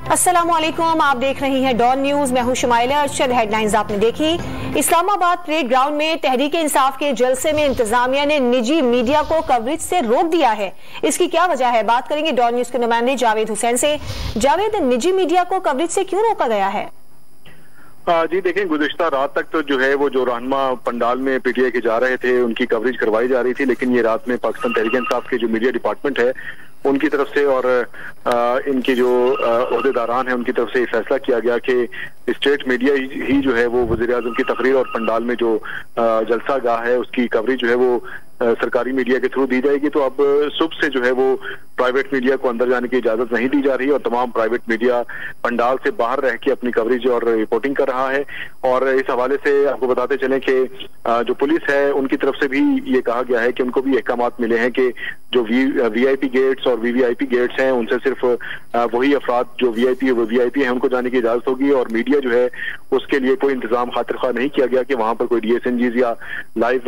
अस्सलामुअलैकुम, आप देख रही हैं डॉन न्यूज। मैं हूं शुमाइला। चंद हेडलाइंस आपने देखी। इस्लामाबाद परेड ग्राउंड में तहरीक इंसाफ के जलसे में इंतजामिया ने निजी मीडिया को कवरेज से रोक दिया है। इसकी क्या वजह है, बात करेंगे डॉन न्यूज के नुमाइंदे जावेद हुसैन से। जावेद, निजी मीडिया को कवरेज से क्यों रोका गया है? जी देखें, गुज़िश्ता रात तक तो जो है वो जो रहनुमा पंडाल में पीटीआई के जा रहे थे उनकी कवरेज करवाई जा रही थी, लेकिन ये रात में पाकिस्तान तहरीक इंसाफ के जो मीडिया डिपार्टमेंट है उनकी तरफ से और इनके जो ओहदेदारान हैं उनकी तरफ से फैसला किया गया कि स्टेट मीडिया ही जो है वो वज़ीर-ए-आज़म की तकरीर और पंडाल में जो जलसा गाह है उसकी कवरेज जो है वो सरकारी मीडिया के थ्रू दी जाएगी। तो अब सुबह से जो है वो प्राइवेट मीडिया को अंदर जाने की इजाजत नहीं दी जा रही और तमाम प्राइवेट मीडिया पंडाल से बाहर रह के अपनी कवरेज और रिपोर्टिंग कर रहा है। और इस हवाले से आपको बताते चलें कि जो पुलिस है उनकी तरफ से भी ये कहा गया है कि उनको भी अहकामात मिले हैं कि जो वीआईपी गेट्स और वीवीआईपी गेट्स हैं उनसे सिर्फ वही अफराद जो वीआईपी हैं उनको जाने की इजाजत होगी और मीडिया जो है उसके लिए कोई इंतजाम खातिर नहीं किया गया कि वहां पर कोई डीएसएनजीज या लाइव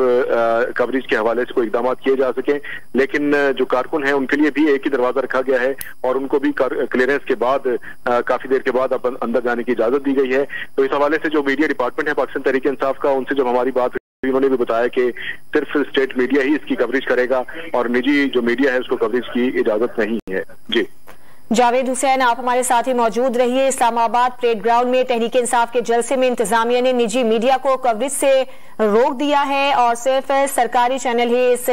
कवरेज के हवाले से कोई इकदाम किए जा सके। लेकिन जो कारकुन है उनके लिए भी एक ही दरवाजा रखा गया है और उनको भी क्लियरेंस के बाद काफी देर के बाद अंदर जाने की इजाजत दी गई है। तो इस हवाले से जो मीडिया डिपार्टमेंट है पाकिस्तान तहरीक इंसाफ का, उनसे जब हमारी बात उन्होंने भी बताया कि सिर्फ स्टेट मीडिया ही इसकी कवरेज करेगा और निजी जो मीडिया है उसको कवरेज की इजाजत नहीं है। जी जावेद हुसैन, आप हमारे साथ ही मौजूद रहिए। इस्लामाबाद परेड ग्राउंड में तहरीक इंसाफ के जलसे में इंतजामिया ने निजी मीडिया को कवरेज से रोक दिया है और सिर्फ सरकारी चैनल ही इस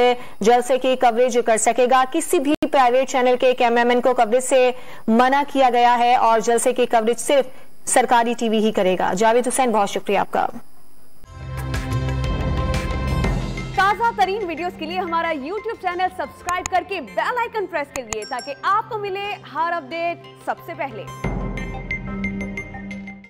जलसे की कवरेज कर सकेगा। किसी भी प्राइवेट चैनल के कैमरामैन को कवरेज से मना किया गया है और जलसे की कवरेज सिर्फ सरकारी टीवी ही करेगा। जावेद हुसैन, बहुत शुक्रिया आपका। ताज़ा तरीन वीडियोस के लिए हमारा YouTube चैनल सब्सक्राइब करके बेल आइकन प्रेस करिए ताकि आपको मिले हर अपडेट सबसे पहले।